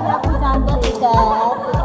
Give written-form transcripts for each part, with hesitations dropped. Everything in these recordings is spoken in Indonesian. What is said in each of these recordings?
Aku cantik tidak.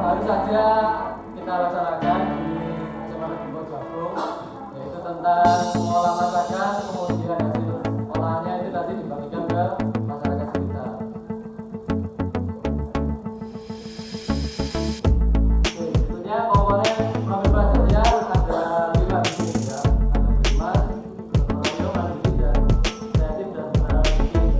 Baru saja kita laksanakan di SMA Negeri Pojok, yaitu tentang mengolah masakan, kemudian hasil olahannya itu tadi dibagikan ke masyarakat sekitar. Oke, tentunya komponen profil belajarnya ada 5 di sini ya. Ada beriman, berpengaruh, mandiri, dan kreatif dan berpikir.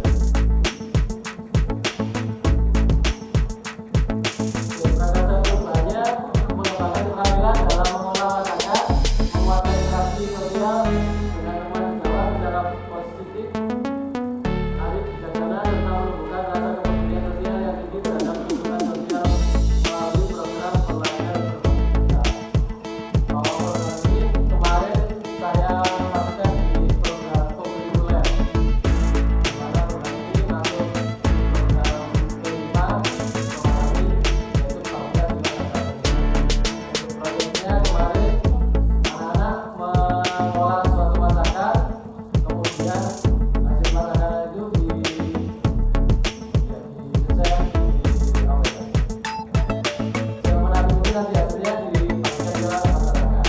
Dalam mengolah masakan, menguatkan interaksi sosial dengan teman sejawat secara positif, arif, bijaksana, serta menumbuhkan rasa kepedulian sosial yang tinggi terhadap kehidupan sosial melalui program pelayanan berkomunitas. Kalau program ini kemarin saya lakukan di program kurikuler, di mana program ini masuk program kelima memahami, yaitu bangga dengan prosesnya kemarin anak-anak mengolah suatu masakan, kemudian hasil masakan itu yang menarik mungkin nanti hasilnya dibagikan ke masyarakat.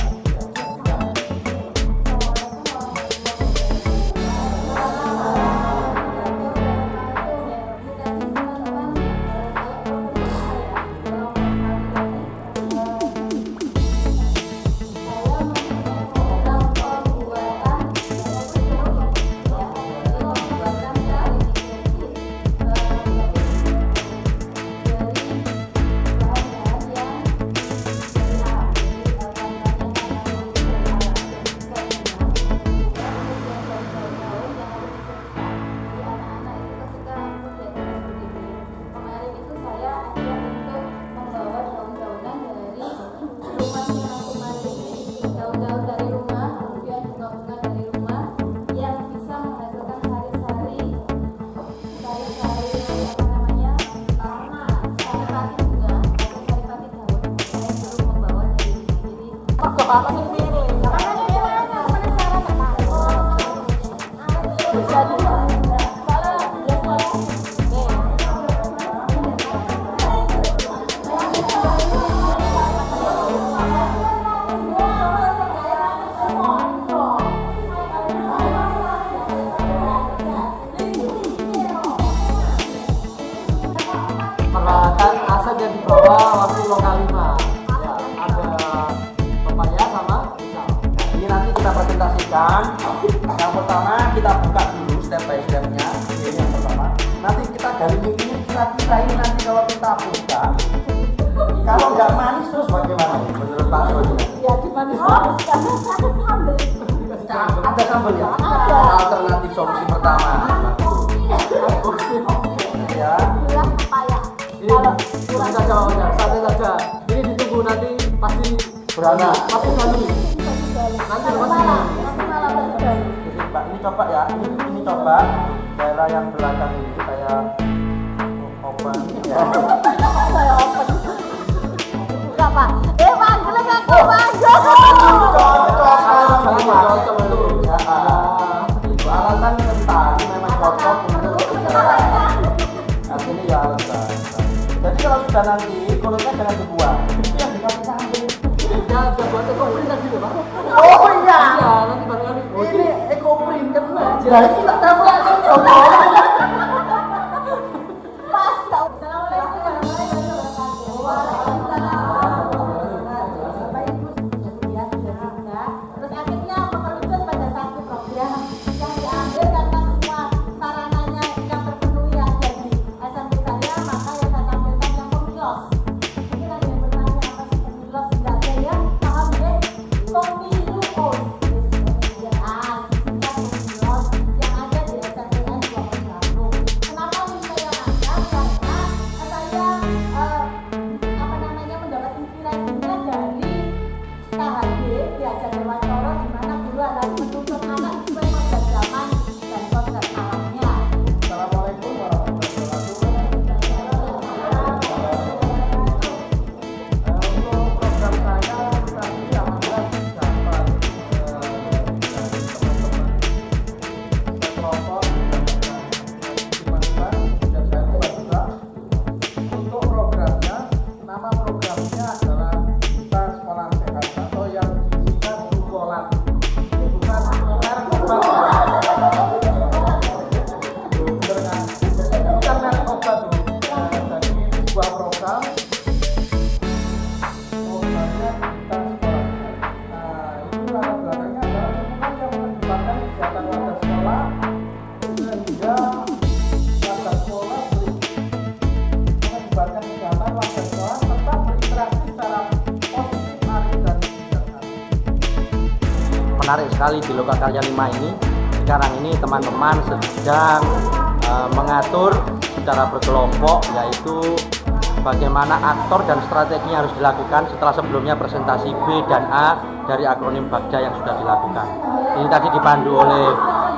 Peralatan aset yang dibawa waktu lokal 5 ya, ada pepaya sama pisau. Ini nanti kita presentasikan. Yang pertama kita buka dulu step by stepnya. Ini yang pertama. Nanti kita gali ini kira-kira ini nanti kalau kita buka, kalau nggak manis terus bagaimana? Menurut Pak Sodi? Ya gimana? Oh, karena sambel. Ada sambal ya? Ada. Alternatif solusi pertama. Ya. Bilang pepaya. Ini tunggu saja waktunya, santai saja. Ini ditunggu nanti pasti Beranak. pasti ganti. Nanti pasti ganti. Nanti malah baru. Jadi Pak ini coba ya. Ini coba daerah yang belakang ini saya open. Ya. Saya open. Enggak, Pak. Panggilnya aku, panggil. Cocok itu. Ya. Itu alasan kental memang cocok untuk nah, ini ya alasan. Jadi kalau sudah nanti kulitnya jangan dibuang. Itu yang dikasih sambal. Ya, bisa buat ekoprint tadi loh, Pak. Oh iya. Iya, nanti baru kali. Ini ekoprint kan. Jadi kita tahu aja coba. Pas. Assalamualaikum warahmatullahi wabarakatuh. Bapak Ibu sudah juga. Terus akhirnya mengerucut pada satu program yang diambil karena semua sarananya yang terpenuhi ada di SMP saya, maka yang saya tampilkan yang pemilos. Mungkin ada yang bertanya apa sih pemilos? Tidak ada ya, paham ya? Pemilu ya, singkat pemilos yang ada menarik sekali di Lokakarya 5 ini. Sekarang ini teman-teman sedang mengatur secara berkelompok, yaitu bagaimana aktor dan strategi yang harus dilakukan setelah sebelumnya presentasi B dan A dari akronim Bagja yang sudah dilakukan. Ini tadi dipandu oleh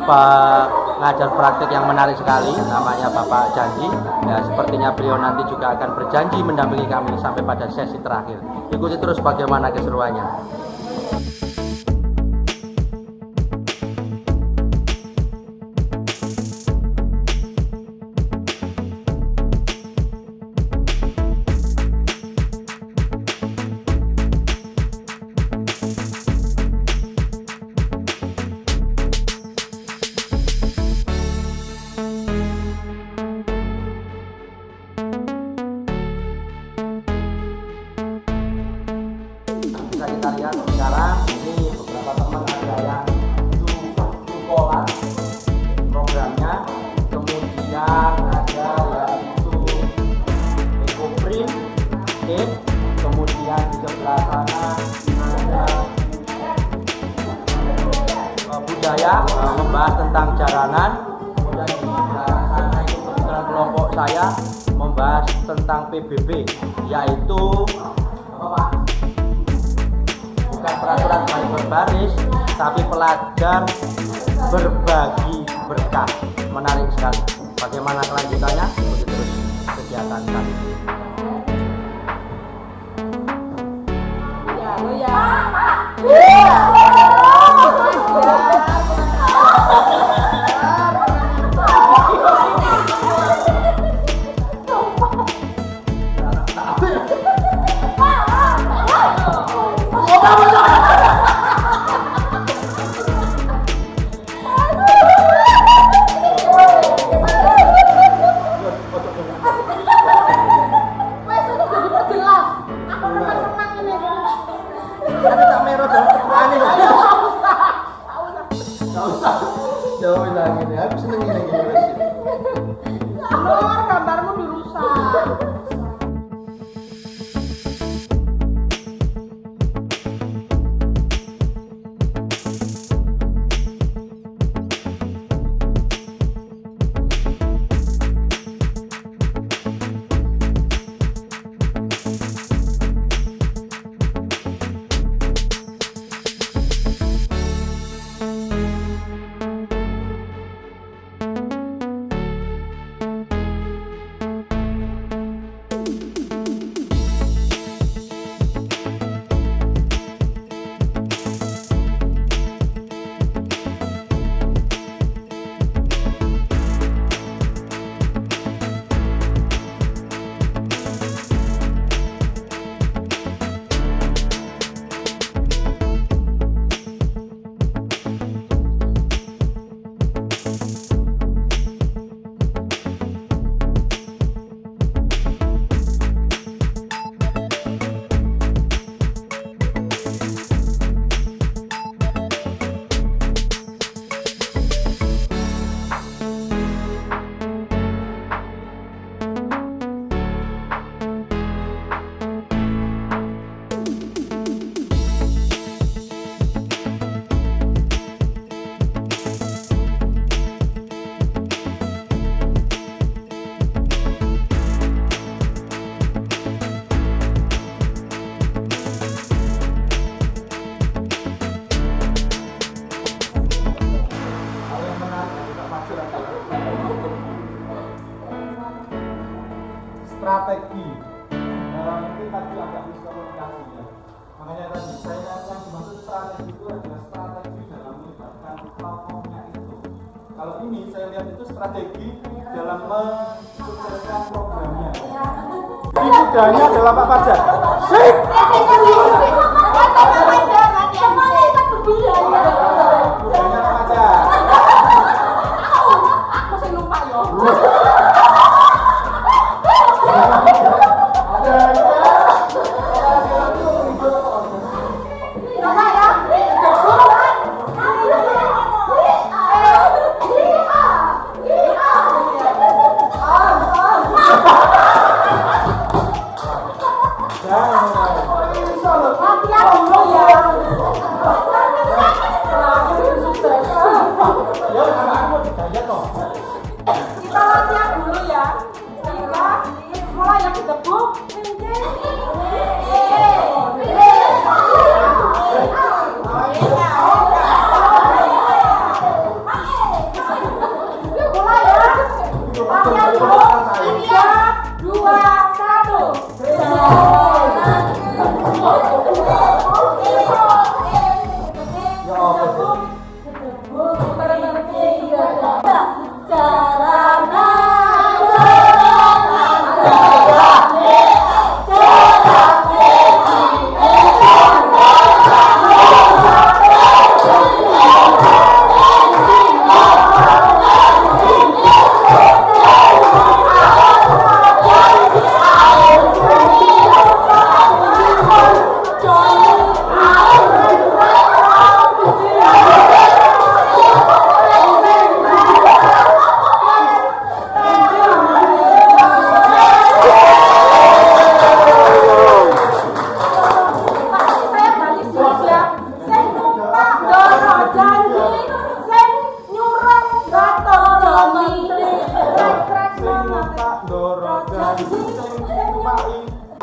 pengajar praktik yang menarik sekali, namanya Bapak Janji. Ya, sepertinya beliau nanti juga akan berjanji mendampingi kami sampai pada sesi terakhir. Ikuti terus bagaimana keseruannya. Bisa kita lihat sekarang ini beberapa teman ada yang tukolan programnya, kemudian ada yaitu ekoprint, kemudian di sebelah sana ada budaya, membahas tentang jaranan, kemudian di sebelah sana itu kebetulan kelompok saya membahas tentang PBB, yaitu apa Pak? Bukan peraturan baik berbaris, tapi pelajar berbagi berkah. Menarik sekali. Bagaimana kelanjutannya? Ikuti terus kegiatan kami. Jauh lagi nih, aku seneng gini. Gambarmu dirusak. Strategi mungkin tadi agak miskomunikasi ya, makanya tadi saya yang dimaksud strategi itu adalah strategi dalam melibatkan platformnya itu. Kalau ini saya lihat itu strategi dalam mensukseskan programnya. Ini mudahnya adalah Pak Fajar. Sip. Mudahnya Pak Fajar. Aku sing lupa yo. Latihan dulu ya. Ya apa sih?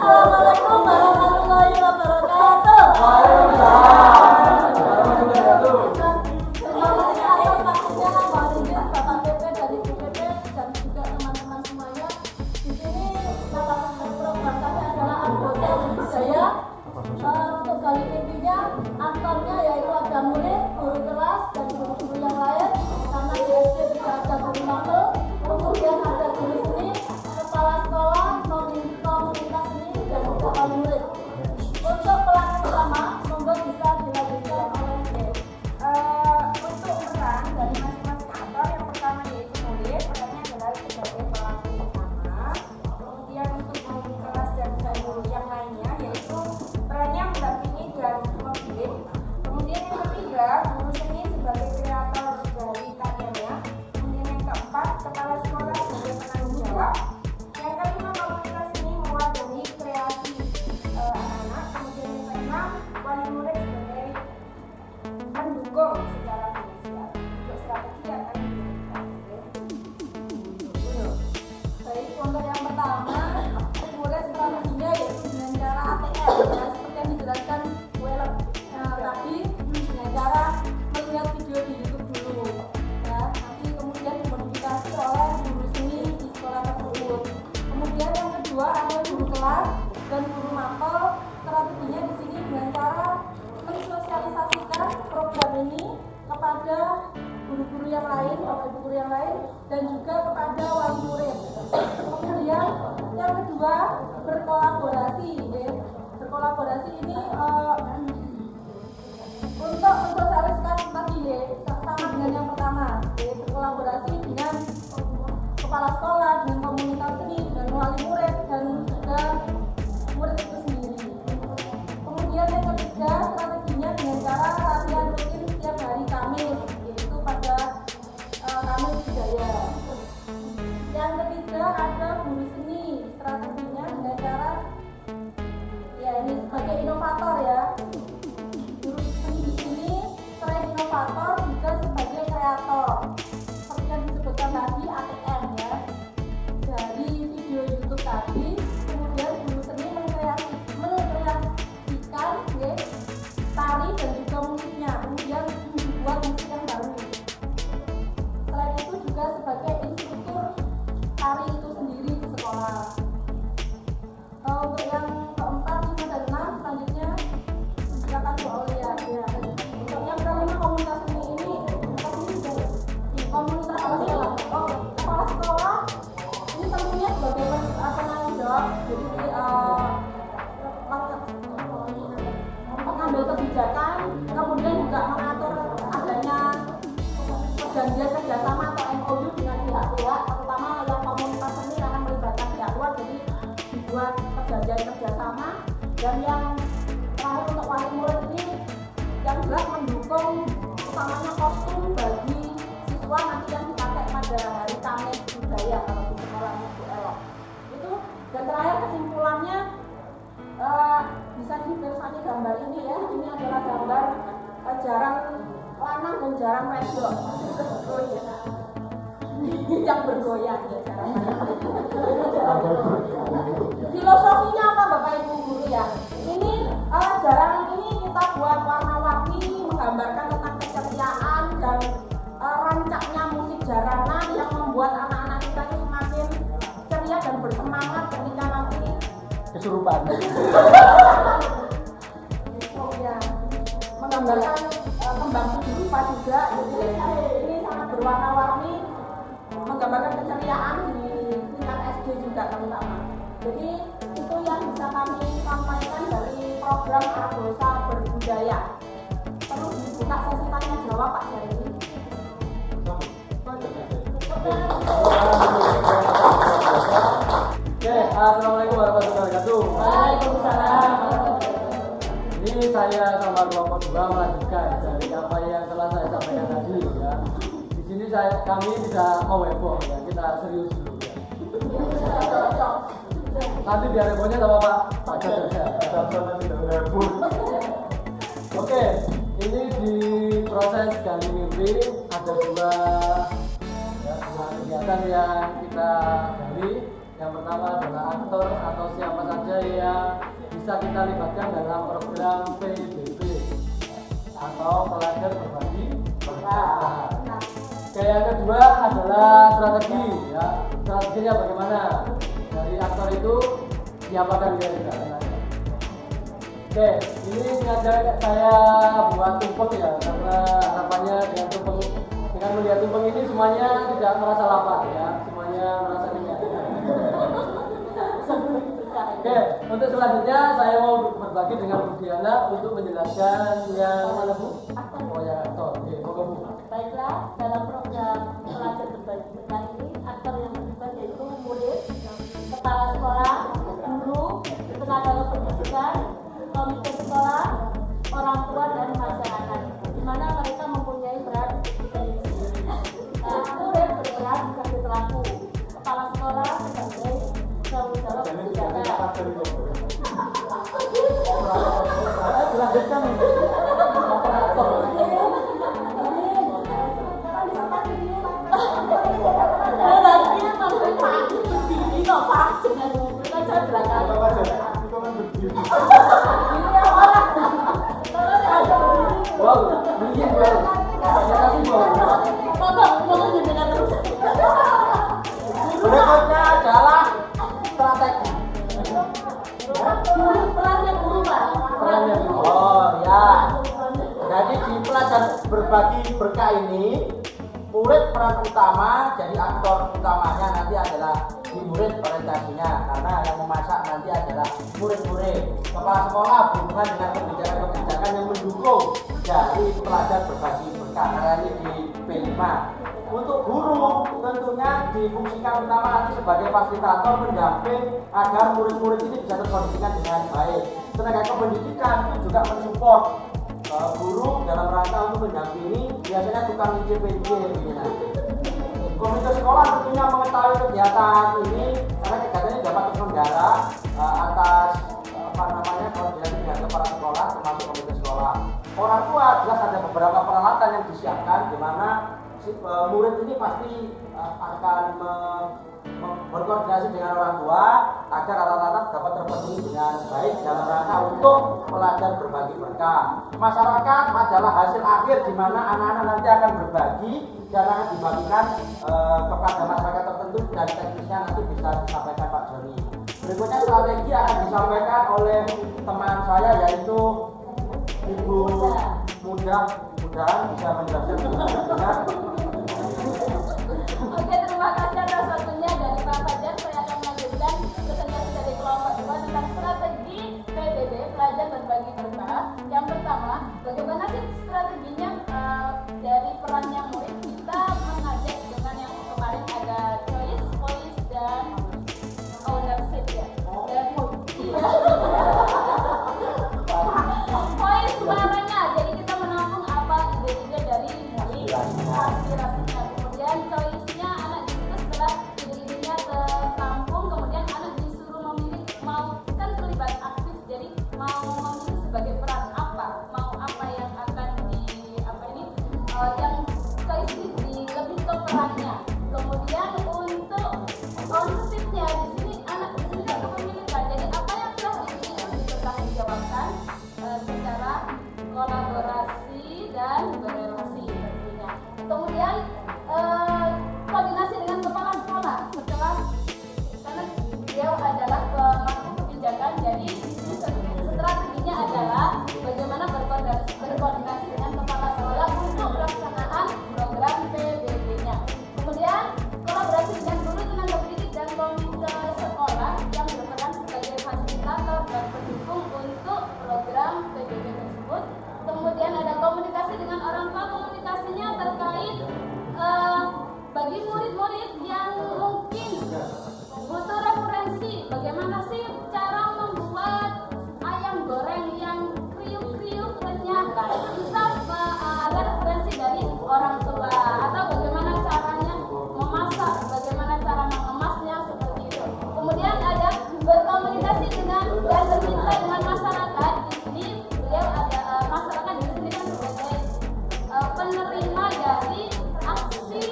Assalamualaikum warahmatullahi wabarakatuh. Terima kasih atas waktunya Pak Dirjen, Bapak PP dari BPP dan juga teman-teman semuanya. Di sini salah satu program kami adalah anggota budaya. Untuk kali intinya aktornya yaitu ada murid, guru kelas dan guru-guru yang lain. Karena di SD juga ada guru mapel, kemudian ada guru seni, kepala sekolah, komunitas seni dan juga wali murid. Untuk pelan pertama, monggo bisa dilanjutkan oleh Dek. Untuk peran dari masing-masing aktor, yang pertama yaitu murid, perannya adalah sebagai pelaku utama. Kemudian untuk guru kelas dan guru yang lainnya yaitu perannya mendampingi dan membimbing. Kemudian yang ketiga, guru seni sebagai kreator dari karyanya. Kemudian yang keempat, kepala sekolah sebagai penanggung jawab. Yang kelima, komunitas seni mewadahi kreasi anak-anak. Kemudian yang keenam, wali murid sebagai mendukung secara finansial untuk strategi akan diberikan. Baik, untuk yang pertama, murid strateginya yaitu dengan cara ATM ya, seperti yang dijelaskan Bu Ella tadi, dengan cara melihat video di YouTube dulu ya, nanti kemudian dimodifikasi oleh guru seni di sekolah tersebut. Kemudian yang kedua ada guru kelas dan guru mapel. Strateginya di sini dengan cara mensosialisasikan program ini kepada guru-guru yang lain, bapak ibu guru yang lain, dan juga kepada wali murid. Kemudian yang kedua berkolaborasi, ya. Berkolaborasi ini untuk mensosialisasikan tadi ya, sama dengan yang pertama, ya. Berkolaborasi dengan kepala sekolah, dengan komunitas seni, dan wali murid, dan juga murid itu sendiri. Kemudian yang ketiga strateginya dengan cara latihan rutin setiap hari Kamis, yaitu pada Kamis budaya. Yang ketiga ada guru seni, strateginya dengan cara ya ini sebagai inovator ya. Guru seni di sini selain inovator juga sebagai kreator. Seperti yang disebutkan tadi ATM ya. Dari video YouTube tadi, kemudian guru seni mengkreasikan ya, tari dan juga musiknya, kemudian membuat musik yang baru. Selain itu juga sebagai instruktur tari itu sendiri di sekolah. Untuk yang keempat, 5 dan 6 selanjutnya silakan Bu Aulia ya. Untuk yang kelima komunitas seni ini komunitas kepala sekolah ini tentunya sebagai penanggung jawab, jadi mengambil kebijakan, kemudian juga mengatur adanya perjanjian kerjasama atau MOU dengan pihak-pihak, terutama yang komunitas seni karena melibatkan pihak luar, jadi dibuat perjanjian kerjasama. Dan yang terakhir untuk wali murid ini yang jelas mendukung utamanya kostum bagi siswa nanti yang dipakai pada hari Kamis budaya kalau di sekolahnya Bu Ella itu. Dan terakhir kesimpulannya bisa dibersani gambar ini ya, ini adalah gambar jarang lanang dan jarang wedok yang bergoyang ya jarang. Filosofinya apa Bapak Ibu guru ya? Ini jarang ini kita buat warna-warni menggambarkan tentang keceriaan dan rancaknya musik jaranan yang membuat anak-anak kita itu semakin ceria dan bersemangat ketika kesurupan. Oh ya, menggambarkan kembang tujuh rupa juga. Jadi ini sangat berwarna-warni, menggambarkan keceriaan di tingkat SD juga terutama. Jadi itu yang bisa kami sampaikan dari program Argosa Berbudaya. Perlu dibuka sesi tanya jawab Pak Jari. Oke, assalamualaikum warahmatullahi wabarakatuh. Waalaikumsalam. Ini saya sama kelompok 2 melanjutkan dari apa yang telah saya sampaikan tadi ya. Di sini kami tidak mau heboh ya, kita serius dulu ya. Nanti biar hebohnya sama Pak Jadar ya. Oke, ini di proses ganti mimpi ada dua kegiatan yang kita gali. Yang pertama adalah aktor atau siapa saja yang bisa kita libatkan dalam program PBB atau pelajar berbagi berkah. Oke, yang kedua adalah strategi ya. Strateginya bagaimana? Dari aktor itu siapa kan dia juga. Oke, ini sengaja saya buat tumpeng ya, karena harapannya dengan melihat tumpeng ini semuanya tidak merasa lapar ya, semuanya merasa kenyang. Oke, untuk selanjutnya saya mau berbagi dengan Bu Diana untuk menjelaskan yang mana Bu? Oh ya, aktor. Oke, moga Bu. Baiklah, dalam program pelajar berbagi berkah ini, aktor yang terlibat yaitu murid, kepala sekolah, guru, tenaga kependidikan, komite sekolah, orang tua dan masyarakat, di mana mereka mempunyai peran sendiri-sendiri. Murid berperan sebagai pelaku, kepala sekolah sebagai tanggung jawab penjaga. Dilanjutkan. Nantinya maksudnya Pak berdiri kok Pak, jangan kita saya belakang. Ini yang orang. Wow, ini wow. Terima kasih Bu. Pokok jenengan terus. Berikutnya adalah strategi. Perannya guru Pak. Perannya Bu. Oh ya. Jadi di pelajar berbagi berkah ini, murid peran utama, jadi aktor utamanya nanti adalah di murid orientasinya, karena yang memasak nanti adalah murid-murid. Kepala sekolah berhubungan dengan kebijakan-kebijakan yang mendukung dari pelajar berbagi berkah, karena ini di P5. Untuk guru tentunya difungsikan utama nanti sebagai fasilitator pendamping agar murid-murid ini bisa terkondisikan dengan baik. Tenaga kependidikan juga mensupport guru dalam rangka untuk mendampingi, biasanya tukang ICPJ ini. Komite sekolah tentunya mengetahui kegiatan ini karena kegiatan ini dapat terselenggara atas koordinasi dengan kepala sekolah termasuk komite sekolah. Orang tua jelas ada beberapa peralatan yang disiapkan di mana murid ini pasti akan berkoordinasi dengan orang tua agar alat-alat dapat terpenuhi dengan baik dalam rangka untuk pelajar berbagi berkah. Masyarakat adalah hasil akhir di mana anak-anak nanti akan berbagi dan akan dibagikan kepada masyarakat tertentu dan teknisnya nanti bisa disampaikan Pak Joni. Berikutnya strategi akan disampaikan oleh teman saya yaitu Ibu mudah-mudahan bisa menjelaskan sebenarnya. Oke, terima kasih atas waktunya dari Pak Fajar. Saya akan melanjutkan presentasi dari kelompok 2 tentang strategi PBB pelajar berbagi berkah. Yang pertama, bagaimana sih strateginya dari perannya murid kita mengajak dengan yang kemarin ada choice, voice dan ownership ya. Dan voice suaranya, jadi kita menampung apa ide-ide dari murid, aspirasinya. Kemudian choice-nya anak disitu setelah ide-idenya tertampung, kemudian anak disuruh memilih mau kan terlibat aktif, jadi mau memilih sebagai peran apa, mau apa yang akan bagaimana sih cara membuat ayam goreng yang kriuk-kriuk renyah? Bisa ada referensi dari orang tua atau bagaimana caranya memasak, bagaimana cara mengemasnya seperti itu. Kemudian ada berkomunikasi dengan dan bermitra dengan masyarakat. Di sini beliau ada masyarakat di sini kan sebagai penerima dari aksi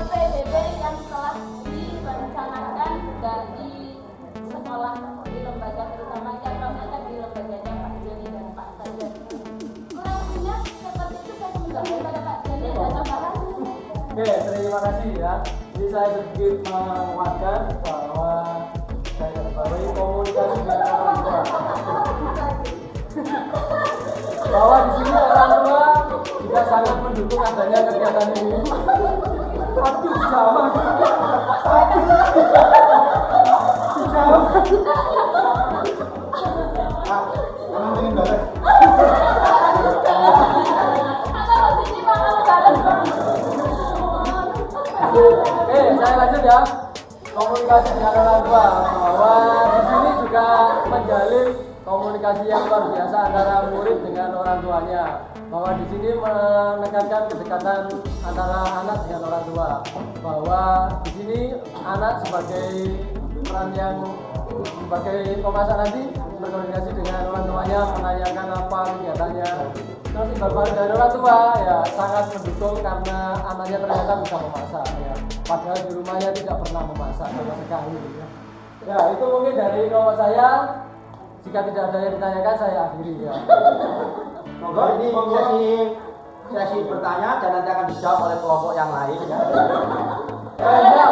PBB yang telah direncanakan dari sekolah di lembaga terutama yang terutama di lembaganya Pak Joni dan Pak Fajar. Kurang lebihnya seperti itu saya kembali kepada Pak Joni dan tambahan. Oke, terima kasih ya. Jadi saya sedikit menguatkan bahwa saya bawahi komunikasi dengan orang tua. Bahwa di sini orang tua juga sangat mendukung adanya kegiatan ini. Aduh, jauh. Kamu ingin balik? Atau sini Pak kalau jalan. Oke, saya lanjut ya. Komunikasi dengan orang tua bahwa di sini juga menjalin komunikasi yang luar biasa antara murid dengan orang tuanya. Bahwa di sini menekankan kedekatan antara anak dengan orang tua. Bahwa di sini anak sebagai peran yang sebagai pemasak nanti berkoordinasi dengan orang tuanya, menanyakan apa kegiatannya. Terus ibarat dari orang tua ya sangat mendukung karena anaknya ternyata bisa memasak ya. Padahal di rumahnya tidak pernah memasak sama sekali ya. Ya itu mungkin dari kelompok saya. Jika tidak ada yang ditanyakan saya akhiri ya. Monggo ini sesi bertanya dan nanti akan dijawab oleh kelompok yang lain ya. Ya,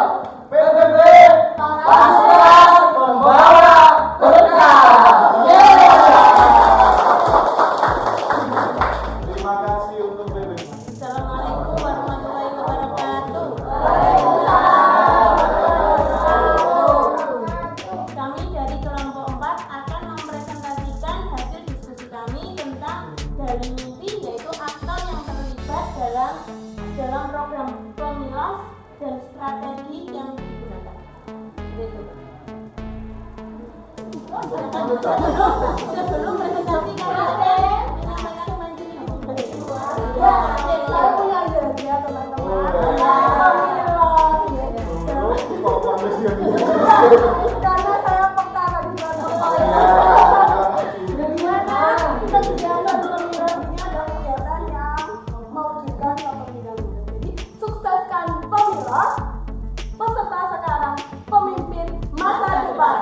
PBB Pasukan Pembawa Berkah. Terima kasih untuk PBB. Assalamualaikum warahmatullahi wabarakatuh. Kami dari kelompok 4 akan mempresentasikan hasil diskusi kami tentang dari mimpi, yaitu aktor yang terlibat dalam program pemilas dan strategi yang digunakan. Itu. Sebelum presentasi kami menyampaikan Saya punya ide teman-teman. Karena saya pertama di Bagaimana kegiatan pemilu ini adalah kegiatan yang mewujudkan kepemimpinan. Jadi sukseskan pemilu, peserta sekarang pemimpin masa depan.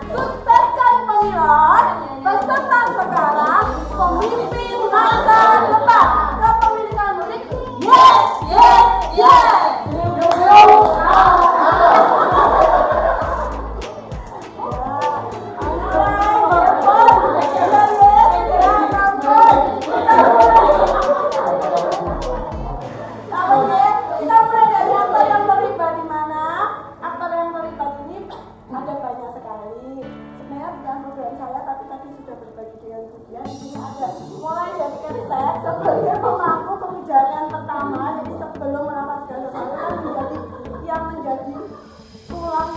Sukseskan pemilu, peserta sekarang pemimpin masa depan. Kepemilikan mudik, yes, yes, yes. Kita mulai dari aktor yang terlibat di mana? Aktor yang terlibat ini ada banyak sekali. Sebenarnya bukan program saya, tapi tadi sudah berbagi dengan Budia. Di sini ada mulai dari Kersek sebagai pemangku kebijakan pertama. Jadi sebelum menawarkan sesuatu yang menjadi tulang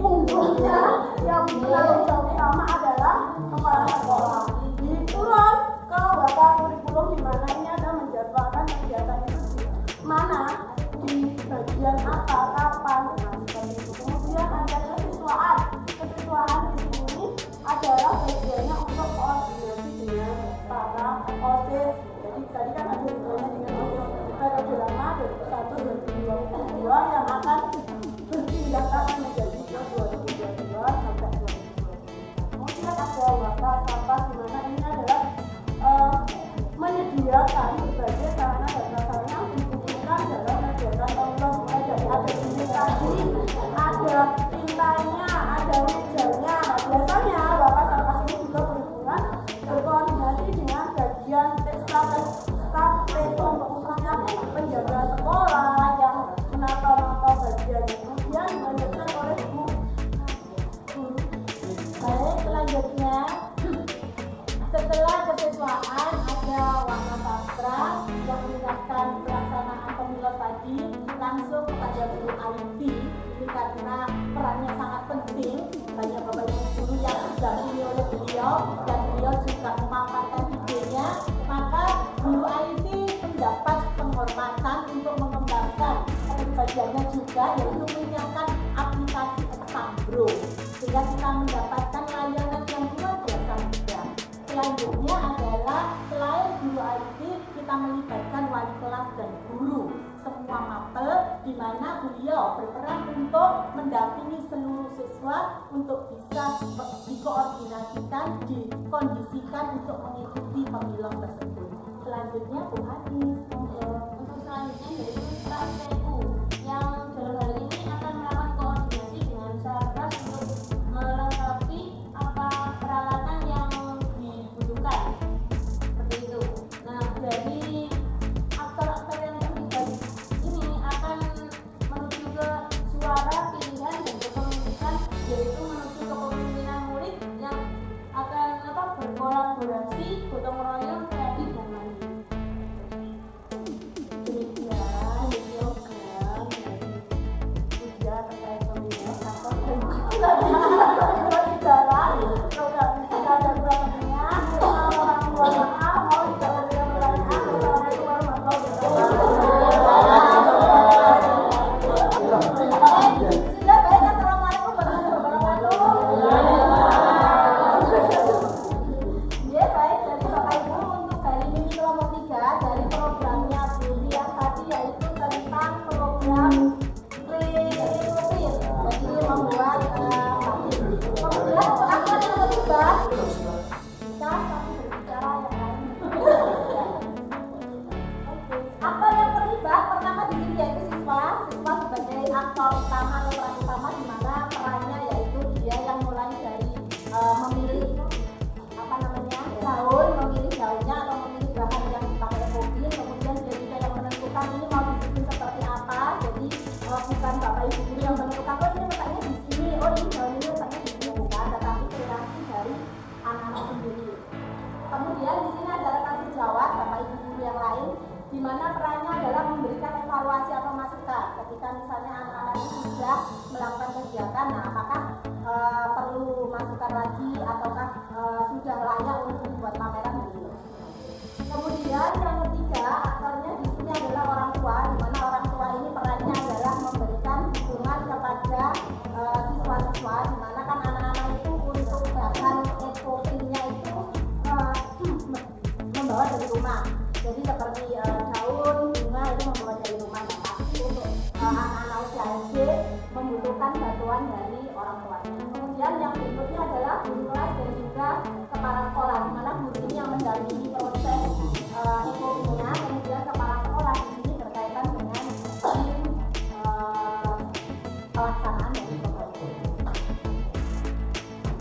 punggungnya, yang penanggung jawab utama adalah kepala sekolah. Diturun ke bapak kurikulum di mana ini ada menjadwalkan kegiatan itu di mana, di bagian apa, kapan, nah seperti itu. Kemudian ada kesiswaan. Kesiswaan di sini adalah bagiannya untuk koordinasi dengan para OSIS. Jadi tadi kan ada hubungannya dengan OSIS periode lama 2021-2022 yang akan berpindah tangan menjadi 2022 sampai 2022. Kemudian ada wakil sampah di mana ini adalah menyediakan berbagai sarana dan prasarana yang dibutuhkan dalam kegiatan pemilu, mulai dari ada indikasi, ada tintanya, ada mejanya. Nah, biasanya wakil sampah ini juga berkoordinasi dengan bagian staf petung, khususnya penjaga sekolah yang menata bagian. Kemudian dilanjutkan oleh Bu Setelah kesiswaan ada warna sastra yang mengingatkan pelaksanaan pemilu tadi langsung kepada guru IT. Ini karena perannya sangat penting, banyak bapak ibu guru yang didampingi oleh beliau dan beliau juga memaparkan idenya, maka guru IT mendapat penghormatan untuk mengembangkan bagiannya juga, yaitu menyiapkan aplikasi Exambro sehingga kita mendapatkan layanan yang luar biasa mudah. Selanjutnya adalah selain guru IT, kita melibatkan wali kelas dan guru semua mapel, di mana beliau berperan untuk mendampingi seluruh siswa untuk bisa dikoordinasikan, dikondisikan untuk mengikuti pemilu tersebut. Selanjutnya Bu Hadis, Untuk selanjutnya yaitu prakteku yang dalam hal ini akan melakukan koordinasi dengan Satgas untuk melengkapi apa peralatan yang dibutuhkan seperti itu. Nah, dari aktor-aktor yang terlibat ini akan menuju ke suara pilihan dan kepemimpinan, yaitu menuju ke kepemimpinan murid yang akan berkolaborasi, gotong royong, kreatif dan mandiri. demikian program dari Buja terkait pemilu atau program kita dan programnya. Mohon maaf, mohon tidak ada pertanyaan. Assalamualaikum warahmatullahi wabarakatuh. Sudah baik, assalamualaikum warahmatullahi wabarakatuh. Ya baik, dari Bapak Ibu untuk hari ini kelompok 3 dari programnya Budi yang tadi yaitu tentang program Clear. Jadi membuat kemudian apa yang terlibat? Kita satu berbicara yang lain. Aktor yang terlibat pertama di sini yaitu siswa sebagai aktor utama atau peran utama, di mana perannya yaitu dia yang mulai dari memilih memilih daunnya atau memilih bahan yang dipakai kopi, kemudian dia juga yang menentukan ini mau disusun seperti apa. Jadi bukan bapak ibu guru yang menentukan oh ini letaknya di sini, oh ini daun ini letaknya di sini, bukan, tetapi kreasi dari anak-anak sendiri. Kemudian di sini ada rekan sejawat bapak ibu guru yang lain, di mana perannya adalah memberikan evaluasi atau masukan ketika misalnya anak-anak ini sudah melakukan kegiatan, nah apakah perlu masukan lagi ataukah sudah layak untuk dibuat pameran begitu. Kemudian yang ketiga aktornya di sini adalah orang tua, di mana orang tua ini perannya adalah memberikan dukungan kepada siswa-siswa, di mana kan anak-anak itu untuk bahan ekofilmnya itu membawa dari rumah. Jadi seperti daun, bunga itu membawa dari rumah. Nah, pasti untuk anak-anak usia SD membutuhkan bantuan dari orang tuanya. Kemudian yang berikutnya adalah guru kelas dan juga kepala sekolah, di mana guru ini yang mendampingi proses ekofilmnya. Kemudian kepala sekolah di sini berkaitan dengan pelaksanaan dari program ini.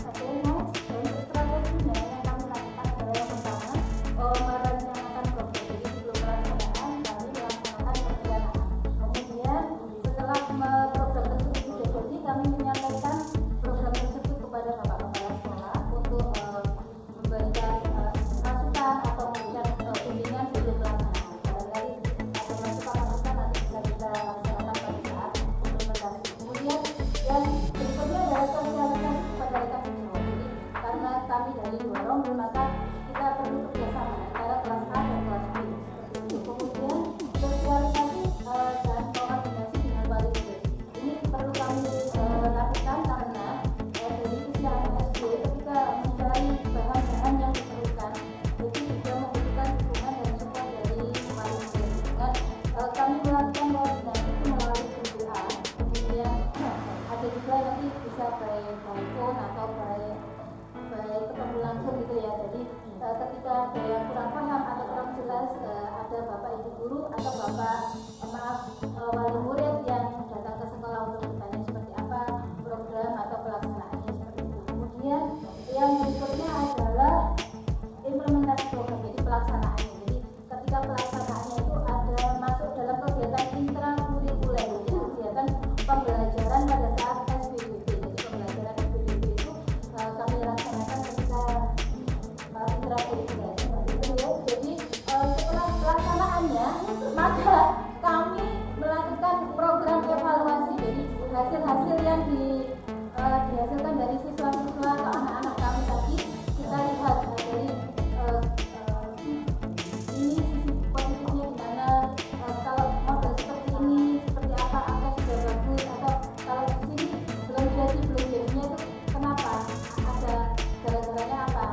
Oke, next, untuk strateginya yang kami lakukan adalah yang pertama merencanakan program. Jadi sebelum pelaksanaan kami melaksanakan perencanaan. Kemudian setelah program tersebut sudah jadi, kami menyampaikan program tersebut kepada bapak kepala sekolah untuk memberikan masukan atau memberikan bimbingan sebelum pelaksanaan. Barangkali ada masukan nanti bisa kita laksanakan pada saat untuk mendampingi. Kemudian yang berikutnya adalah sosialisasi kepada rekan sejawat. Jadi karena kami dari Dorong, maka kita perlu kerjasama antara kelas A dan kelas B. Kemudian sosialisasi dan koordinasi dengan wali murid. Ini perlu kami lakukan karena dari usia anak SD ketika mencari bahan-bahan yang diperlukan itu juga membutuhkan dukungan dan support dari wali murid. Dengan kami melakukan koordinasi itu melalui grup WA. Kemudian ada juga nanti bisa by phone atau by ketemu langsung gitu ya. Jadi ketika ada yang kurang paham atau kurang jelas, ada bapak ibu guru atau wali murid yang datang ke sekolah untuk bertanya seperti apa program atau pelaksanaannya seperti itu. Kemudian yang berikutnya adalah implementasi program, jadi pelaksanaannya. Jadi ketika pelaksanaannya itu ada masuk dalam kegiatan intrakurikuler, jadi kegiatan pembelajaran pada saat SPDB. Jadi pembelajaran SPDB itu kami laksanakan ketika intrakurikuler. hasil-hasil yang dihasilkan dari siswa-siswa atau anak-anak kami tadi, kita lihat dari ini sisi positifnya di mana, kalau model seperti ini seperti apa sudah bagus, atau kalau di sini belum jadinya itu kenapa, ada gara-garanya apa,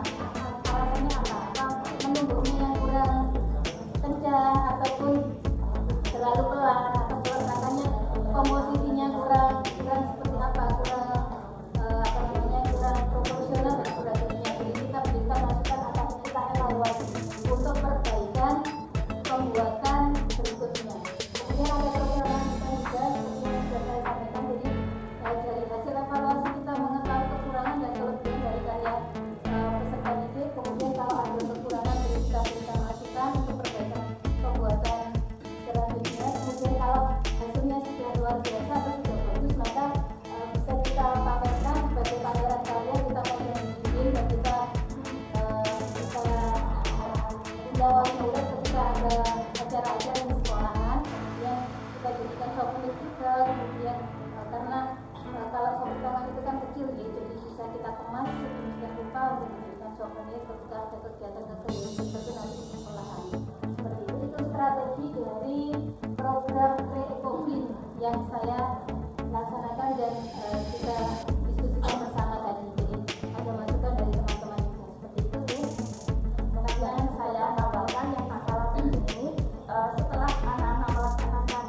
alasannya apa menumbuhnya yang kurang kencang ataupun terlalu pelan, atau katanya komposisinya kurang seperti apa, kurang proporsional dan sebagainya. Jadi kita berikan masukan akan kita evaluasi untuk perbaikan pembuatan berikutnya. Kemudian ada program kita juga seperti yang sudah saya sampaikan, jadi dari hasil evaluasi kita mengetahui kekurangan dan kelebihan dari karya peserta didik. Kemudian kalau ada kekurangan kita berikan masukan untuk perbaikan pembuatan selanjutnya. Kemudian kalau hasilnya sudah luar biasa atau sudah bagus, maka bisa kita pamerkan sebagai pameran karya, kita pameran bikin, dan kita tinjauan ulang ketika ada acara-acara di sekolahan yang kita jadikan souvenir juga. Kemudian karena kalau souvenir tangan itu kan kecil ya, jadi bisa kita kemas sedemikian rupa untuk dijadikan souvenir ketika ada kegiatan-kegiatan seperti nanti di sekolahan. Seperti itu strategi dari program Pre-Ecofin yang saya laksanakan dan kita diskusikan bersama tadi. Jadi ada masukan dari teman-teman juga seperti itu sih. Kemudian saya tambahkan yang masalah ini, setelah anak-anak melaksanakan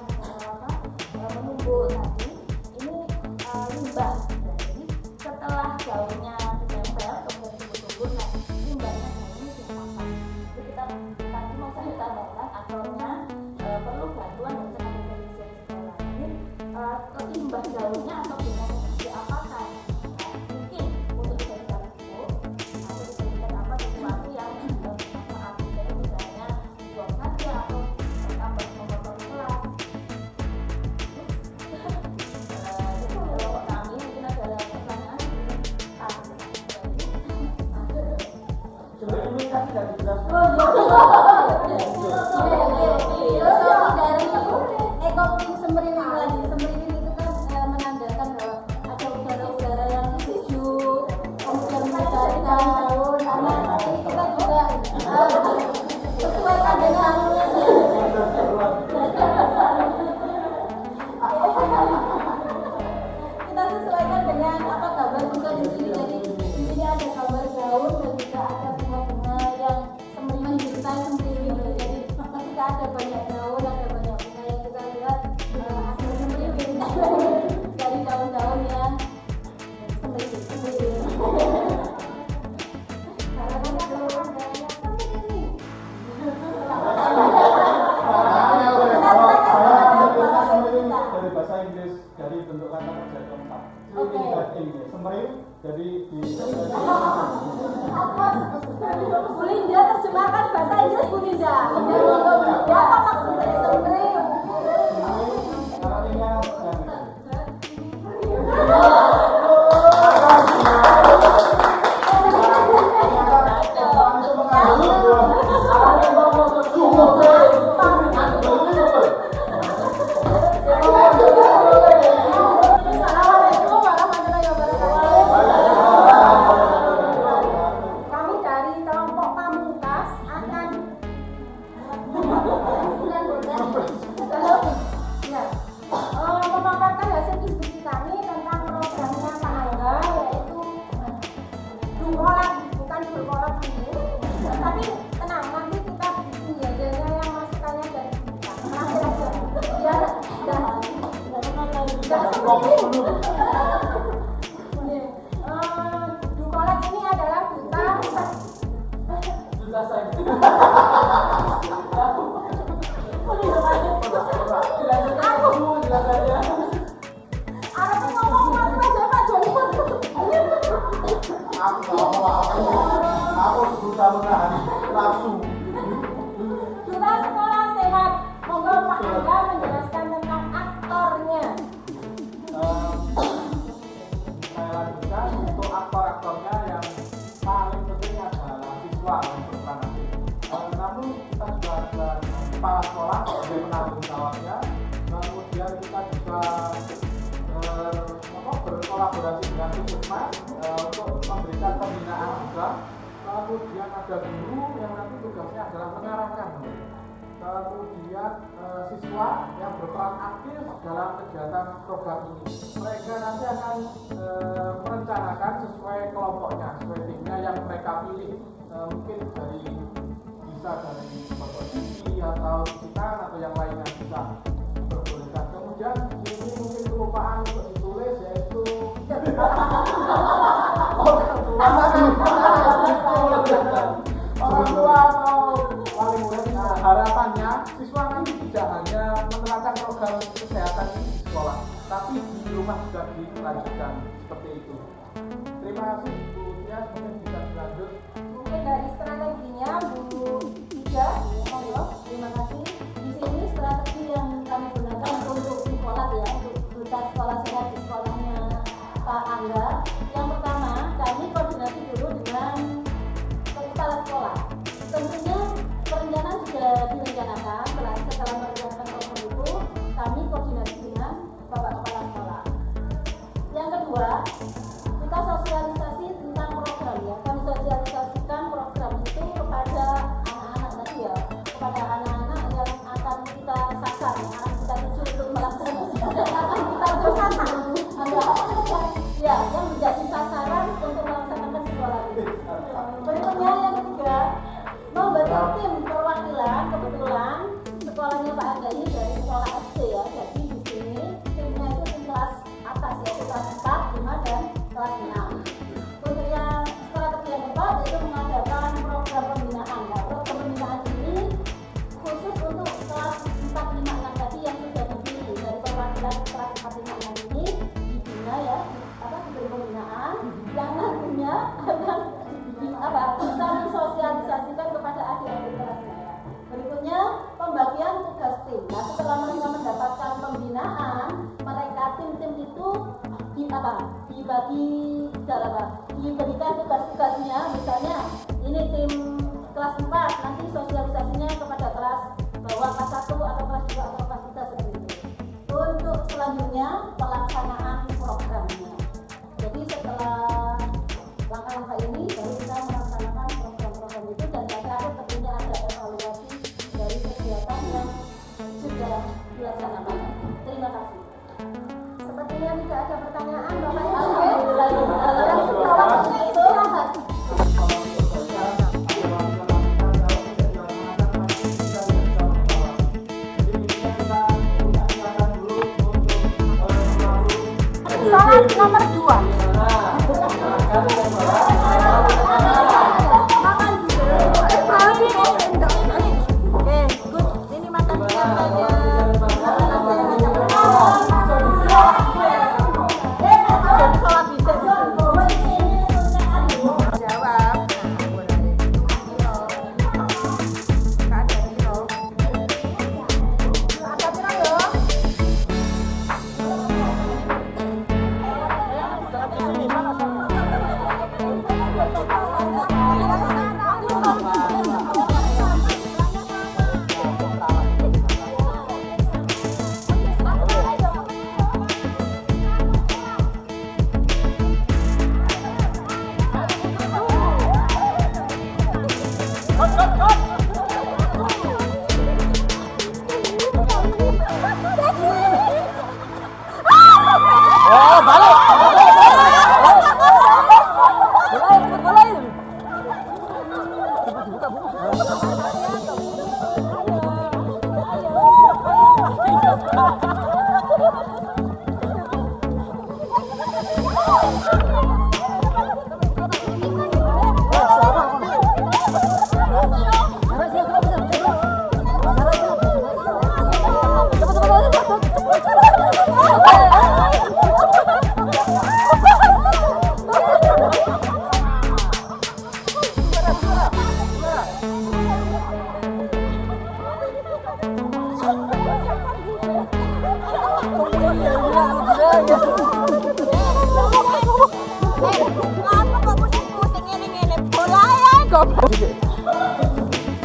menumbuh tadi, ini limbah. Jadi setelah daunnya ditempel kemudian tumbuh, nah limbahnya ini diapakan. Jadi kita tadi mau saya tambahkan akhirnya perlu bantuan dari tenaga medis dari sekolah. Ini limbah daunnya atau bunganya diapakan. Mungkin untuk dijadikan pupuk atau dijadikan sesuatu yang bermanfaat, jadi misalnya buang saja atau tambah memotong kelas. Jadi kalau kami mungkin ada pertanyaan Sebenarnya ini kan tidak dijelaskan. Dari Ecofin Semeriwing lagi. Semeriwing itu kan menandakan bahwa ada udara yang sejuk, kemudian menyegarkan daun. Karena ini kita juga sesuaikan dengan kita sesuaikan dengan gambar juga di sini. Jadi di sini ada gambar daun dan juga ada bunga-bunga yang mencintai semeriwing. Jadi ketika ada banyak daun, ada banyak bunga yang kita lihat hasil semeriwing dari daun-daun yang semeriwing. Harapannya keluar dari semeriwing. Dari bahasa Inggris, dari bentuk kata kerja keempat. Semeriwing jadi di Bu Linda terjemahkan bahasa Inggris, Bu Linda. Apa maksudnya semeriwing? artinya Assalamualaikum warahmatullahi wabarakatuh. Kami dari kelompok Pamungkas akan memaparkan hasil diskusi kami tentang programnya Pak Angga, yaitu Dungkolak, bukan Dungkolak ini. Tapi tenang, nanti kita bikin jajannya yang masukannya dari kita. Nanti aja, biar Dungkolak ini adalah duta aku ngomong masih aja Pak Joni. aku berusaha menahan nafsu. Duta Sekolah Sehat. Monggo Pak Angga menjelaskan tentang aktornya. Saya lanjutkan untuk aktor-aktornya yang paling penting adalah siswa yang berperan aktif. Namun kita juga ada kepala sekolah sebagai penanggung jawabnya. Kemudian kita juga kolaborasi dengan Puskesmas untuk memberikan pembinaan juga. Kemudian ada guru yang nanti tugasnya adalah mengarahkan. Kemudian siswa yang berperan aktif dalam kegiatan program ini. Mereka nanti akan merencanakan sesuai kelompoknya, sesuai timnya yang mereka pilih. Mungkin bisa dari kompetisi atau fisika atau yang lainnya bisa diperbolehkan. Kemudian ini mungkin kelupaan untuk ditulis yaitu orang tua atau wali murid. Harapannya siswa nanti tidak hanya menerapkan program kesehatan ini di sekolah, tapi di rumah juga dilanjutkan seperti itu. Terima kasih Bu Tias, mungkin bisa dilanjut. Mungkin dari strateginya Bu Ida, monggo. Terima kasih. Di sini strategi yang kami gunakan untuk sekolah ya, untuk duta sekolah sehat di sekolahnya Pak Angga. Yang pertama, kami koordinasi dulu dengan kepala sekolah. Tentunya perencanaan sudah direncanakan. Setelah merencanakan program itu, kami koordinasi dengan Bapak Kepala Sekolah. Yang kedua, kita sosialisasi tentang program ya. Kami sosialisasikan program itu kepada anak-anak tadi ya, kepada anak-anak yang akan kita sasar, akan kita tuju untuk melaksanakan, akan kita sasar, ya, yang menjadi sasaran untuk melaksanakan sekolah ini. Berikutnya yang ketiga, membentuk tim perwakilan. Kebetulan sekolahnya Pak Angga ini dari sekolah SD ya, jadi di sini timnya itu tim kelas atas ya, kelas 4, 5 dan kelas 6. Untuk yang strategi yang keempat yaitu mengadakan program pembinaan. Nah, program pembinaan ini khusus untuk kelas 4, 5, 6 tadi yang sudah dipilih dari perwakilan kelas 4, 5, 6 ini dibina ya, diberi pembinaan yang nantinya akan bisa mensosialisasikan kepada adik-adik kelasnya ya. Berikutnya pembagian tugas tim. Nah, setelah mereka mendapatkan pembinaan, mereka tim-tim itu diberikan tugas-tugasnya. Misalnya ini tim kelas 4 nanti sosialisasinya kepada kelas bawah kelas 1 atau kelas 2 atau kelas 3 seperti itu. Untuk selanjutnya pelaksanaan programnya. Jadi setelah langkah-langkah ini baru kita melaksanakan program-program itu, dan yang terakhir tentunya ada evaluasi dari kegiatan yang sudah dilaksanakan. Terima kasih. Sepertinya tidak ada pertanyaan, Bapak Ibu. Alhamdulillah. Waktunya istirahat. Salat nomor 2. Oke, good. Ini makan siang saja. Sholat bisa. Jawab.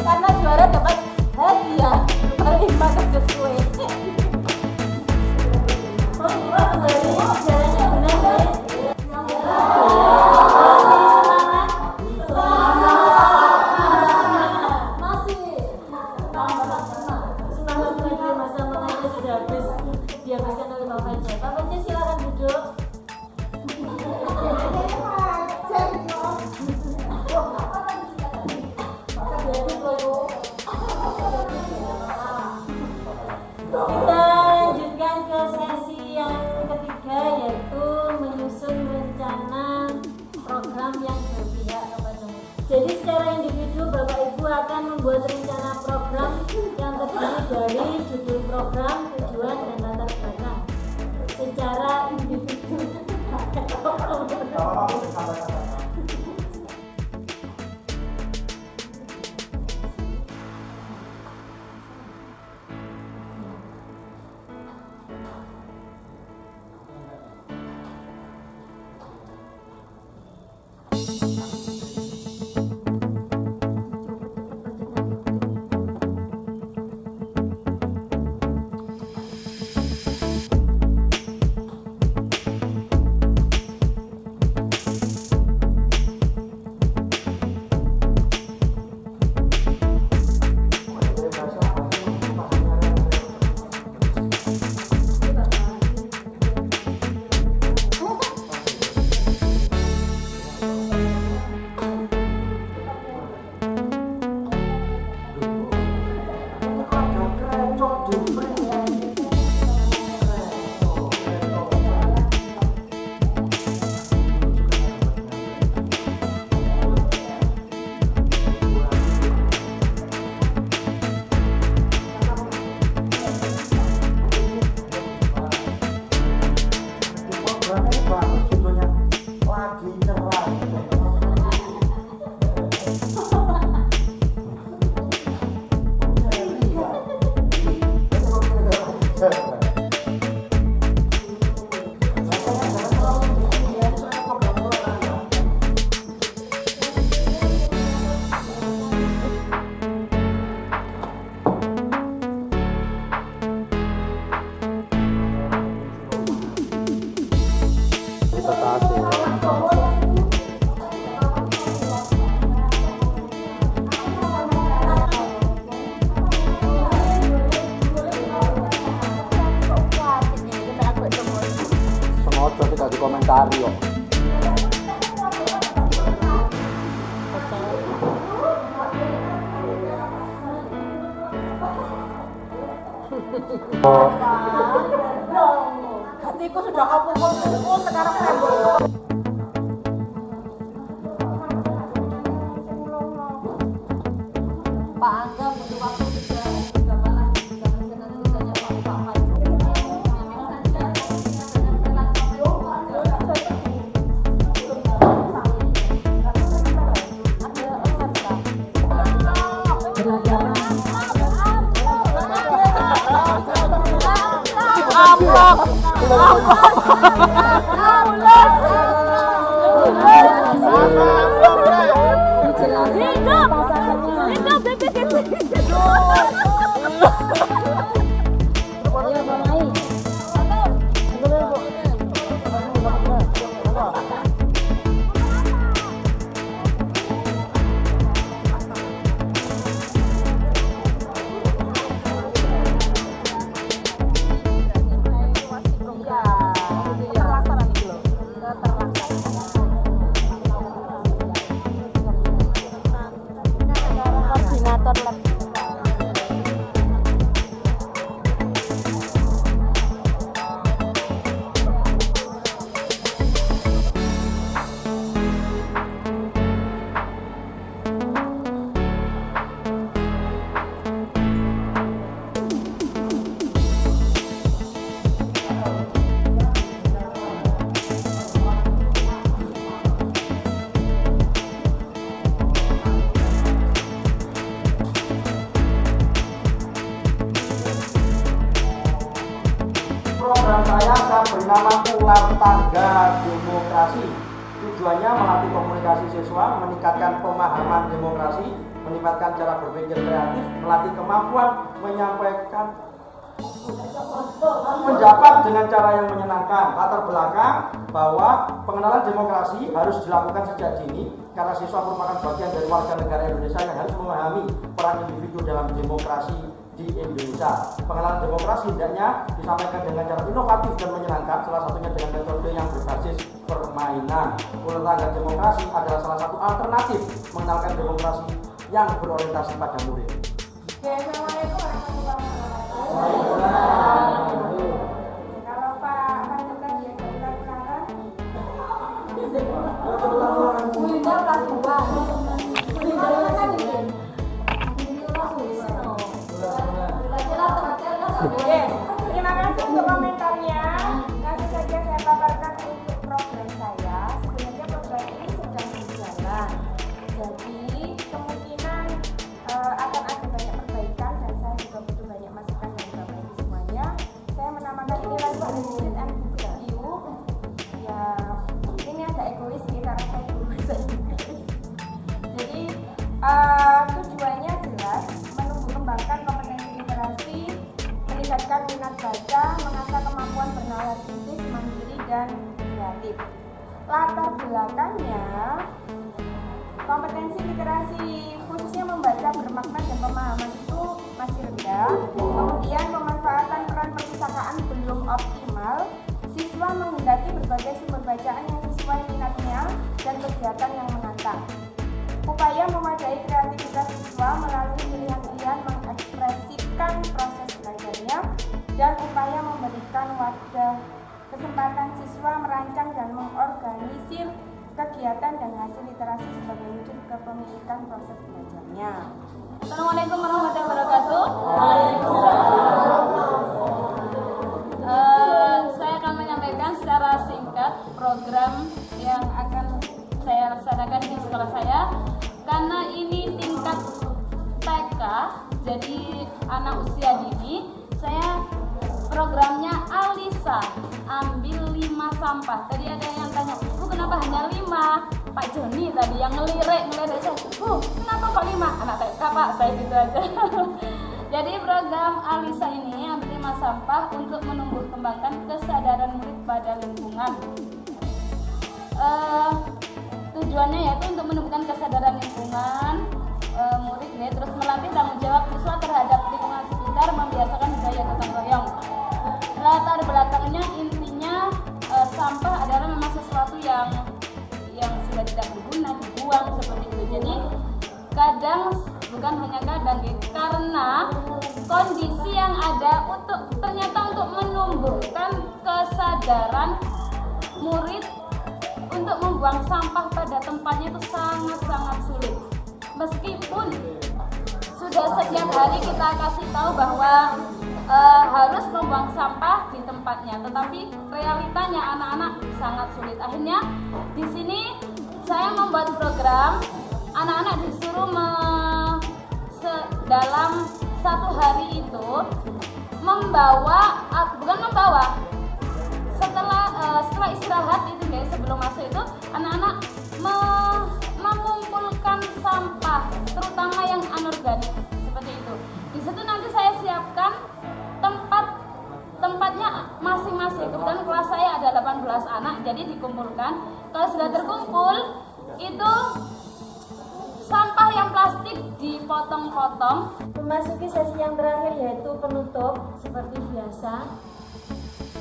Karena juara dapat hadiah paling makan kue. Oh, jalannya benar. terdiri dari judul program, tujuan, dan latar belakang. Secara individu. Kalau aku kata-kata. Sengaja tidak dikomentari kok. Hatiku sudah kau pukul sekarang tembok. Pak Angga butuh waktu juga lagi juga menjadi Pak Program saya bernama Ular Tangga Demokrasi. Tujuannya melatih komunikasi siswa, meningkatkan pemahaman demokrasi, meningkatkan cara berpikir kreatif, melatih kemampuan menyampaikan pendapat dengan cara yang menyenangkan. Latar belakang bahwa pengenalan demokrasi harus dilakukan sejak dini karena siswa merupakan bagian dari warga negara Indonesia yang harus memahami peran individu dalam demokrasi di Indonesia. Pengenalan demokrasi hendaknya disampaikan dengan cara inovatif dan menyenangkan, salah satunya dengan metode yang berbasis permainan. Ular Tangga Demokrasi adalah salah satu alternatif mengenalkan demokrasi yang berorientasi pada murid. Assalamualaikum warahmatullahi wabarakatuh. Kalau Pak Panjatan dia ulang-ulangan. Kuliah kelas 2. Kuliah kelas 2. untuk komentarnya, langsung saja saya paparkan untuk program saya. Sebenarnya program ini sedang berjalan, jadi kemungkinan akan ada banyak perbaikan dan saya juga butuh banyak masukan dari Bapak Ibu semuanya. Saya menamakan ini lagu Visit and Book Review. Ya, ini agak egois sih karena saya guru bahasa Inggris. Jadi tujuannya jelas menumbuh kembangkan kompetensi literasi, meningkatkan minat baca, mengasah kemampuan bernalar kritis, mandiri dan kreatif. Latar belakangnya, kompetensi literasi khususnya membaca bermakna dan pemahaman itu masih rendah. Kemudian pemanfaatan peran perpustakaan belum optimal. Siswa menghendaki berbagai sumber bacaan yang sesuai minatnya dan kegiatan yang menantang. Upaya memadai kreativitas siswa melalui pilihan-pilihan mengekspresikan proses belajarnya dan upaya memberikan wadah kesempatan siswa merancang dan mengorganisir kegiatan dan hasil literasi sebagai wujud kepemilikan proses belajarnya. Assalamualaikum warahmatullahi wabarakatuh. Saya akan menyampaikan secara singkat program yang akan saya laksanakan di sekolah saya. Karena ini tingkat TK, jadi anak usia dini, saya programnya Alisa, ambil 5 sampah. Tadi ada yang tanya, Bu kenapa hanya 5? Pak Joni tadi yang ngelirik saya, Bu kenapa kok 5? Anak TK Pak, saya gitu aja. Jadi program Alisa ini ambil 5 sampah untuk menumbuh kembangkan kesadaran murid pada lingkungan. Tujuannya yaitu untuk menumbuhkan kesadaran lingkungan murid, terus melatih tanggung jawab siswa terhadap lingkungan sekitar, membiasakan budaya gotong royong. Latar belakangnya intinya sampah adalah memang sesuatu yang sudah tidak berguna, dibuang seperti itu. Jadi kadang, bukan hanya kadang, karena kondisi yang ada ternyata untuk menumbuhkan kesadaran murid untuk membuang sampah pada tempatnya itu sangat-sangat sulit. Meskipun sudah setiap hari kita kasih tahu bahwa harus membuang sampah di tempatnya, tetapi realitanya anak-anak sangat sulit. Akhirnya di sini saya membuat program, anak-anak disuruh dalam 1 hari itu setelah istirahat itu guys, sebelum masuk itu anak-anak mengumpulkan sampah, terutama yang anorganik seperti itu. Di situ nanti saya siapkan tempatnya masing-masing. Kebetulan kelas saya ada 18 anak, jadi dikumpulkan. Kalau sudah terkumpul, itu sampah yang plastik dipotong-potong. Memasuki sesi yang terakhir yaitu penutup. Seperti biasa,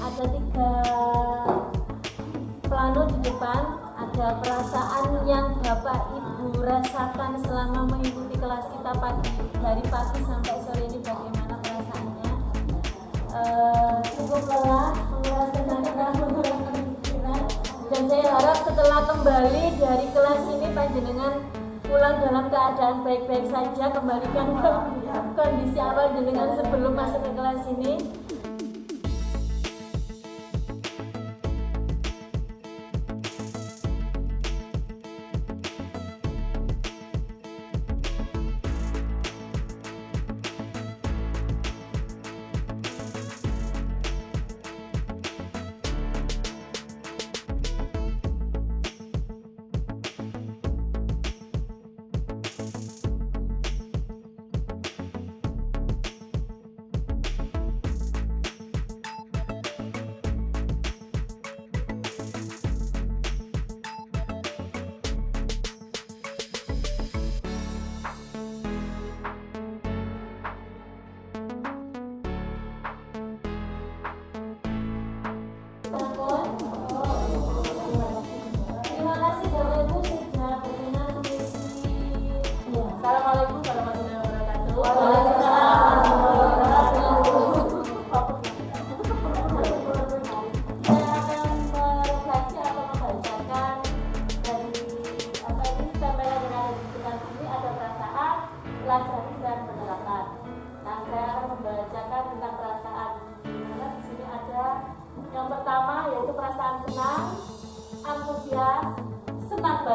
ada 3 plano di depan. Ada perasaan yang Bapak Ibu rasakan selama mengikuti kelas kita dari pagi sampai sore ini, bagaimana perasaannya? Cukup lelah, menguras tenaga, menguras pikiran. Dan saya harap setelah kembali dari kelas ini panjenengan pulang dalam keadaan baik-baik saja, kembalikan ke kondisi awal jenengan sebelum masuk ke kelas ini.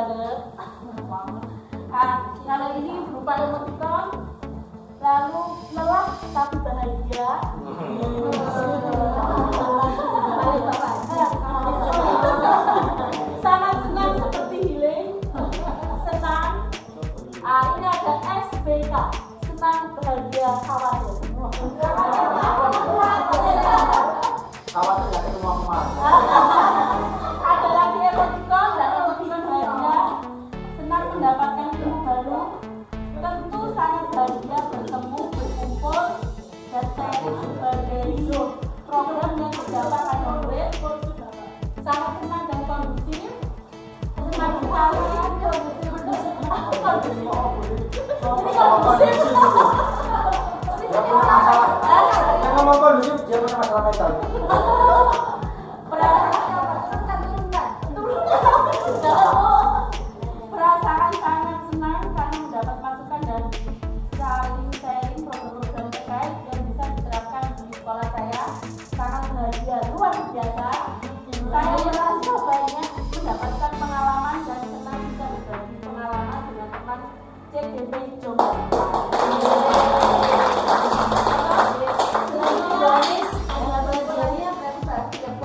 bareng. Kalau ini berupa emoticon, lalu lelah tapi bahagia. Sangat senang seperti healing, senang. Ini ada SBK, senang bahagia khawatir. Khawatir nggak ketemu aku mas. Ada lagi emoticon dan emoticon bahagia, senang mendapatkan ilmu baru, tentu sangat bahagia bertemu, berkumpul, dan sharing berbagai program yang terdapat pada murid. Sangat senang dan kondusif, senang sekali Dia punya masalah. Yang ngomong kondusif dia punya masalah mental. Perasaan sangat senang karena mendapat masukan dan saling sharing program-program terkait yang bisa diterapkan di sekolah saya. Sangat bahagia luar biasa. Saya merasa banyak mendapatkan pengalaman dan senang bisa berbagi pengalaman dengan teman CDP Jombang.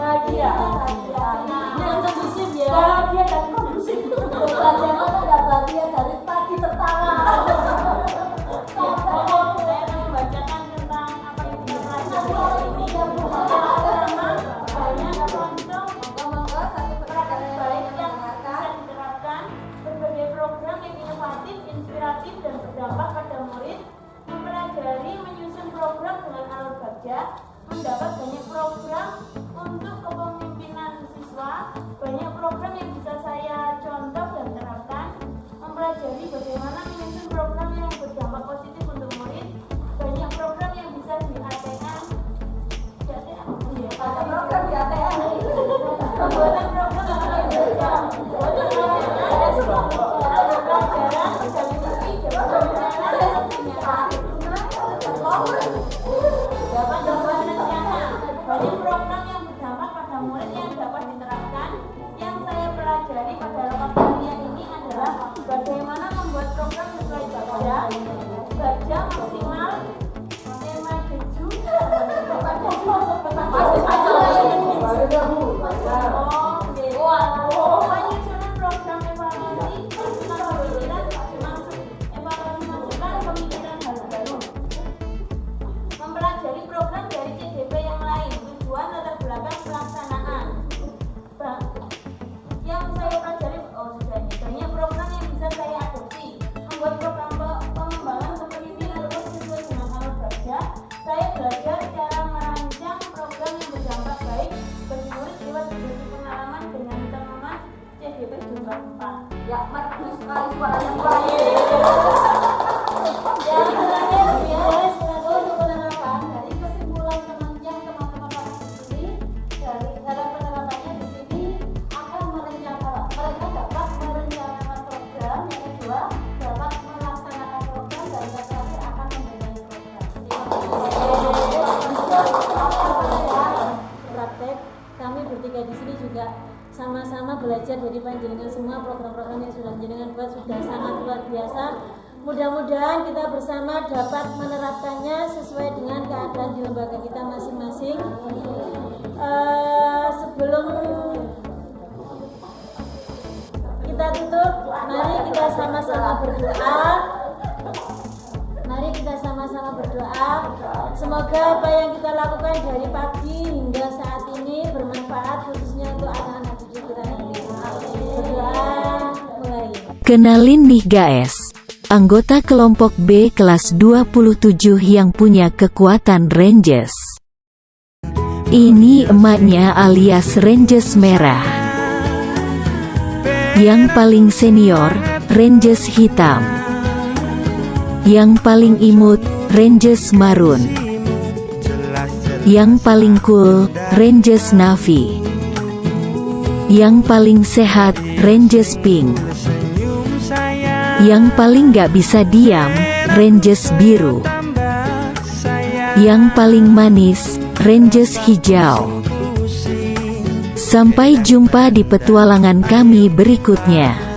Bahagia. Ini yang kondusif ya. Bahagia dan kondusif. Bagaimana nggak bahagia dari pagi tertawa. Saya membacakan tentang apa yang kita pelajari hari ini. Banyak contoh praktek baik yang bisa diterapkan, berbagai program yang inovatif, inspiratif, dan berdampak pada murid, mempelajari menyusun program dengan alur kerja, mendapat banyak program untuk kepemimpinan siswa, banyak program yang bisa saya contoh dan terapkan, mempelajari bagaimana menyusun program yang berdampak positif untuk murid, banyak program yang bisa di ATM, program di ATM, pembuatan program yang banyak program yang berdampak pada murid yang dapat diterapkan. Yang saya pelajari pada rapat dunia ini adalah bagaimana membuat program sesuai gajah maksimal, tema keju, penyusunan program evaluasi, maksimal pemikiran, maksud evaluasi masukan, pemikiran hal baru. Mempelajari program dari CDP yang lain, tujuan latar belakang pelaksanaan. Yang saya pelajari, banyak program yang bisa saya adopsi. Membuat program pengembangan kepemimpinan terus sesuai dengan alur kerja. Saya belajar cara merancang program yang berdampak baik bagi murid lewat berbagi pengalaman dengan teman-teman CDP Jombang 4. Ya, merdu sekali suaranya. Yang terakhir bias untuk penerapan dari kesimpulan teman-teman para siswi dari dalam penerapannya di sini akan merencanakan, mereka dapat merencanakan program, yang kedua dapat melaksanakan program, dan yang terakhir akan membenahi program. Praktek kami bertiga di sini juga sama-sama belajar dari panjenengan semua. Program-program yang sudah panjenengan buat sudah sangat luar biasa. Mudah-mudahan kita bersama dapat menerapkannya sesuai dengan keadaan di lembaga kita masing-masing. Sebelum kita tutup, mari kita sama-sama berdoa. Mari kita sama-sama berdoa. Semoga apa yang kita lakukan dari pagi hingga saat ini bermanfaat, khususnya untuk anak-anak didik kita nanti. Berdoa mulai. Kenalin nih guys, anggota kelompok B kelas 27 yang punya kekuatan Rangers. Ini emaknya alias Rangers merah. Yang paling senior, Rangers hitam. Yang paling imut, Rangers marun. Yang paling cool, Rangers navy. Yang paling sehat, Rangers pink. Yang paling gak bisa diam, Rangers biru. Yang paling manis, Rangers hijau. Sampai jumpa di petualangan kami berikutnya.